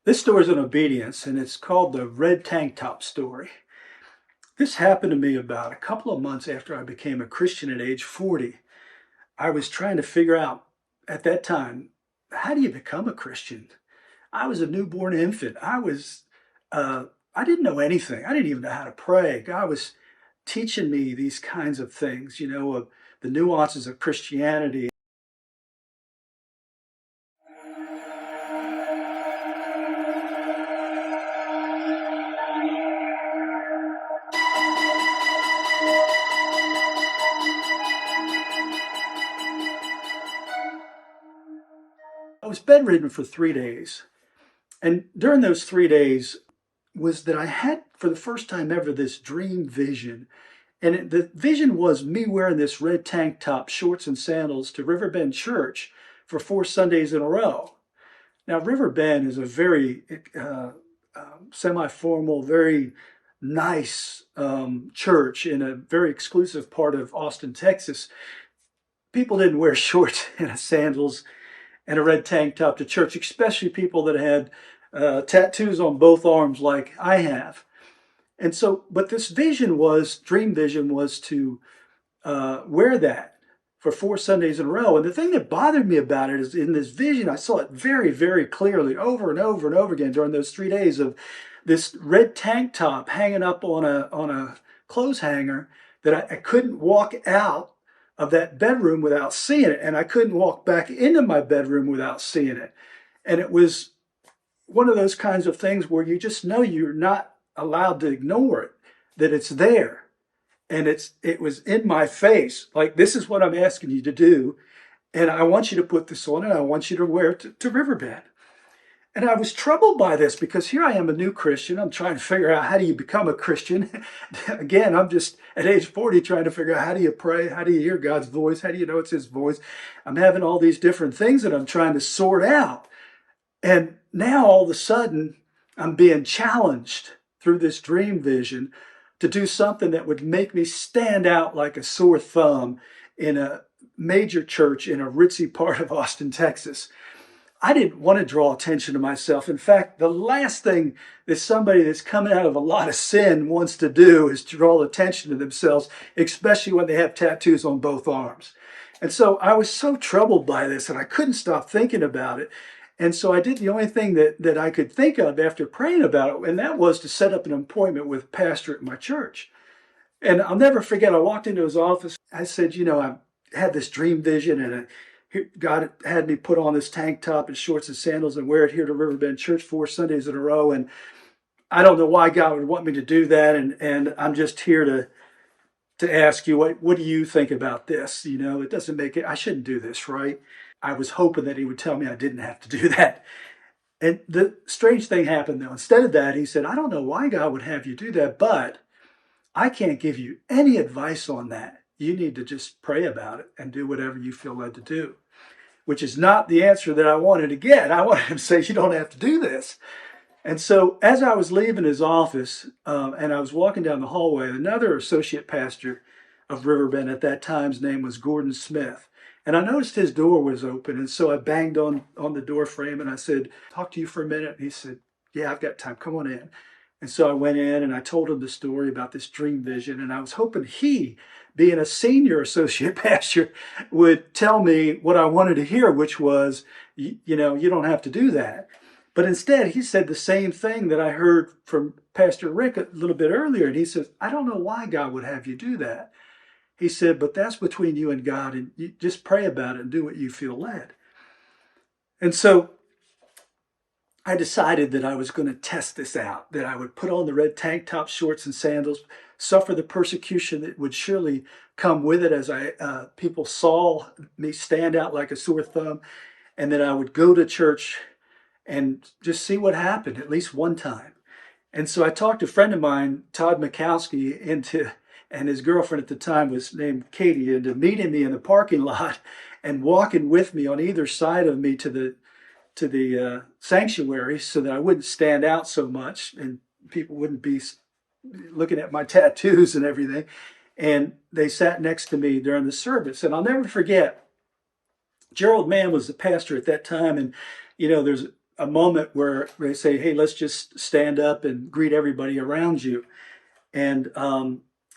This story is an obedience, and it's called the red tank top story. This happened to me about a couple of months after I became a Christian at age 40. I was trying to figure out at that time, how do you become a Christian? I was a newborn infant. Uh, I didn't know anything. I didn't even know how to pray. God was teaching me these kinds of things, of the nuances of Christianity. I was bedridden for 3 days. And during those 3 days was that I had, for the first time ever, this dream vision. And the vision was me wearing this red tank top, shorts, and sandals to Riverbend Church for 4 Sundays in a row. Now, Riverbend is a very semi-formal, very nice church in a very exclusive part of Austin, Texas. People didn't wear shorts and sandals and a red tank top to church, especially people that had tattoos on both arms like I have. And so, but this dream vision was to wear that for 4 Sundays in a row. And the thing that bothered me about it is in this vision, I saw it very, very clearly over and over and over again during those 3 days of this red tank top hanging up on a clothes hanger that I couldn't walk out of that bedroom without seeing it. And I couldn't walk back into my bedroom without seeing it. And it was one of those kinds of things where you just know you're not allowed to ignore it, that it's there. And it was in my face, like, this is what I'm asking you to do. And I want you to put this on and I want you to wear it to Riverbend. And I was troubled by this because here I am, a new Christian. I'm trying to figure out, how do you become a Christian? Again, I'm just at age 40 trying to figure out, how do you pray? How do you hear God's voice? How do you know it's his voice? I'm having all these different things that I'm trying to sort out. And now all of a sudden, I'm being challenged through this dream vision to do something that would make me stand out like a sore thumb in a major church in a ritzy part of Austin, Texas. I didn't want to draw attention to myself. In fact, the last thing that somebody that's coming out of a lot of sin wants to do is draw attention to themselves, especially when they have tattoos on both arms. And so I was so troubled by this, and I couldn't stop thinking about it. And so I did the only thing that I could think of after praying about it, and that was to set up an appointment with a pastor at my church. And I'll never forget, I walked into his office. I said, I had this dream vision, and God had me put on this tank top and shorts and sandals and wear it here to Riverbend Church 4 Sundays in a row. And I don't know why God would want me to do that. And I'm just here to ask you, what do you think about this? It doesn't make it, I shouldn't do this, right? I was hoping that he would tell me I didn't have to do that. And the strange thing happened, though. Instead of that, he said, I don't know why God would have you do that, but I can't give you any advice on that. You need to just pray about it and do whatever you feel led to do, which is not the answer that I wanted to get. I wanted him to say, you don't have to do this. And so as I was leaving his office and I was walking down the hallway, another associate pastor of Riverbend at that time's name was Gordon Smith. And I noticed his door was open. And so I banged on the door frame and I said, talk to you for a minute. And he said, yeah, I've got time. Come on in. And so I went in and I told him the story about this dream vision. And I was hoping he, being a senior associate pastor, would tell me what I wanted to hear, which was, you don't have to do that. But instead, he said the same thing that I heard from Pastor Rick a little bit earlier. And he says, I don't know why God would have you do that. He said, but that's between you and God, and you just pray about it and do what you feel led. And so I decided that I was going to test this out, that I would put on the red tank top, shorts, and sandals, suffer the persecution that would surely come with it as people saw me stand out like a sore thumb, and that I would go to church and just see what happened at least one time. And so I talked to a friend of mine, Todd Mikowski, and his girlfriend at the time was named Katie, into meeting me in the parking lot and walking with me on either side of me to the sanctuary so that I wouldn't stand out so much and people wouldn't be looking at my tattoos and everything. And they sat next to me during the service. And I'll never forget, Gerald Mann was the pastor at that time. And, there's a moment where they say, hey, let's just stand up and greet everybody around you. And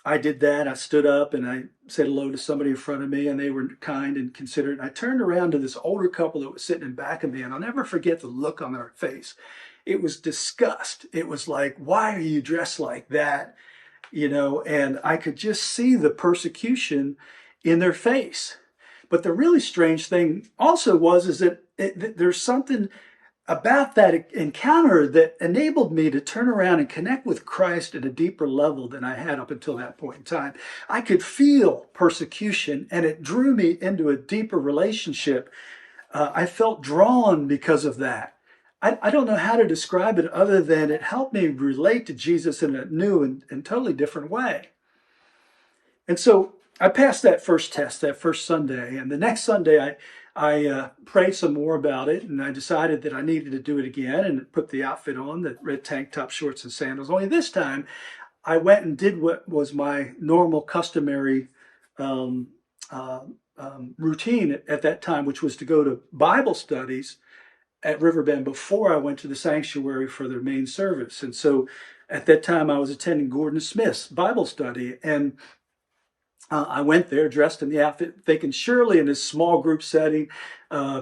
I did that. I stood up and I said hello to somebody in front of me, and they were kind and considerate. And I turned around to this older couple that was sitting in back of me, and I'll never forget the look on their face. It was disgust. It was like, why are you dressed like that? And I could just see the persecution in their face. But the really strange thing also was is that there's something about that encounter that enabled me to turn around and connect with Christ at a deeper level than I had up until that point in time. I could feel persecution, and it drew me into a deeper relationship. I felt drawn because of that. I don't know how to describe it other than it helped me relate to Jesus in a new and totally different way. And so I passed that first test, that first Sunday, and the next Sunday I prayed some more about it, and I decided that I needed to do it again and put the outfit on, the red tank top, shorts, and sandals. Only this time, I went and did what was my normal, customary routine at that time, which was to go to Bible studies at Riverbend before I went to the sanctuary for their main service. And so at that time, I was attending Gordon Smith's Bible study, and I went there dressed in the outfit, thinking surely in this small group setting,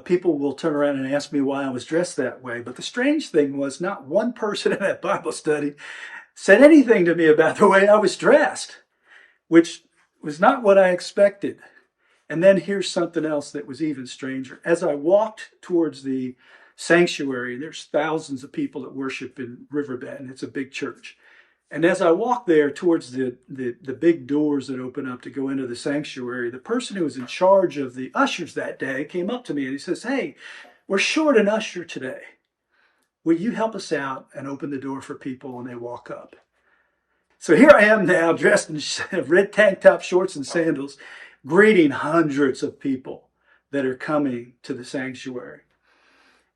people will turn around and ask me why I was dressed that way. But the strange thing was not one person in that Bible study said anything to me about the way I was dressed, which was not what I expected. And then here's something else that was even stranger. As I walked towards the sanctuary, there's thousands of people that worship in Riverbend. It's a big church. And as I walked there towards the big doors that open up to go into the sanctuary, the person who was in charge of the ushers that day came up to me and he says, hey, we're short an usher today. Will you help us out and open the door for people when they walk up? So here I am now dressed in red tank top, shorts, and sandals, greeting hundreds of people that are coming to the sanctuary.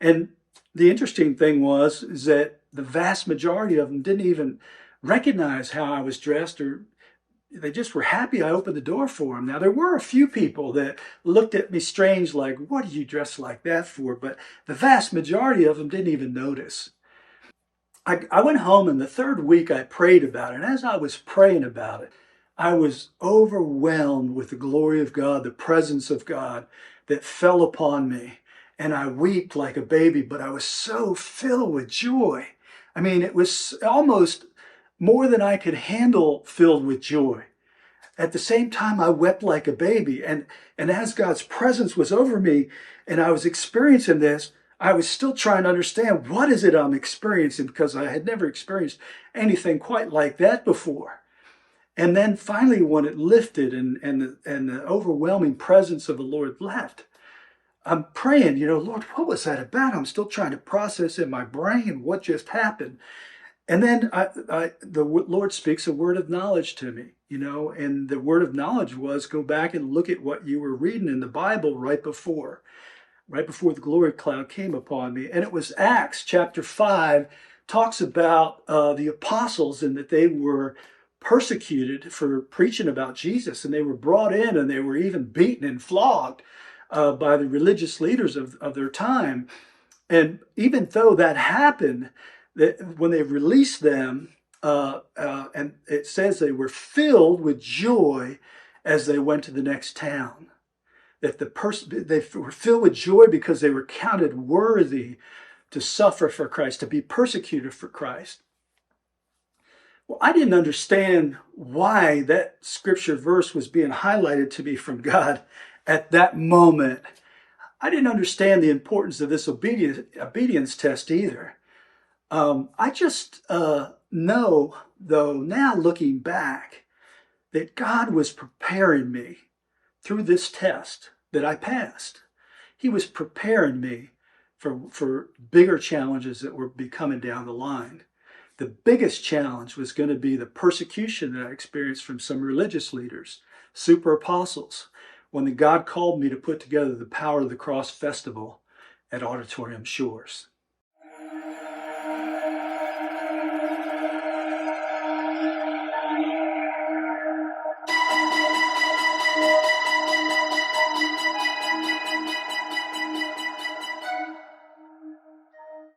And the interesting thing is that the vast majority of them didn't even recognize how I was dressed, or they just were happy I opened the door for them. Now, there were a few people that looked at me strange, like, what are you dressed like that for? But the vast majority of them didn't even notice. I went home, and the third week I prayed about it. And as I was praying about it, I was overwhelmed with the glory of God, the presence of God that fell upon me. And I wept like a baby, but I was so filled with joy. I mean, it was almost more than I could handle, filled with joy. At the same time, I wept like a baby. And as God's presence was over me and I was experiencing this, I was still trying to understand what is it I'm experiencing, because I had never experienced anything quite like that before. And then finally, when it lifted and the overwhelming presence of the Lord left, I'm praying, Lord, what was that about? I'm still trying to process in my brain what just happened. And then the Lord speaks a word of knowledge to me, and the word of knowledge was, go back and look at what you were reading in the Bible right before the glory cloud came upon me. And it was Acts chapter 5, talks about the apostles and that they were persecuted for preaching about Jesus. And they were brought in and they were even beaten and flogged by the religious leaders of their time. And even though that happened, that when they released them, and it says they were filled with joy as they went to the next town. That they were filled with joy because they were counted worthy to suffer for Christ, to be persecuted for Christ. Well, I didn't understand why that scripture verse was being highlighted to me from God at that moment. I didn't understand the importance of this obedience test either. I just know, though, now looking back, that God was preparing me through this test that I passed. He was preparing me for bigger challenges that were coming down the line. The biggest challenge was going to be the persecution that I experienced from some religious leaders, super apostles, when God called me to put together the Power of the Cross Festival at Auditorium Shores.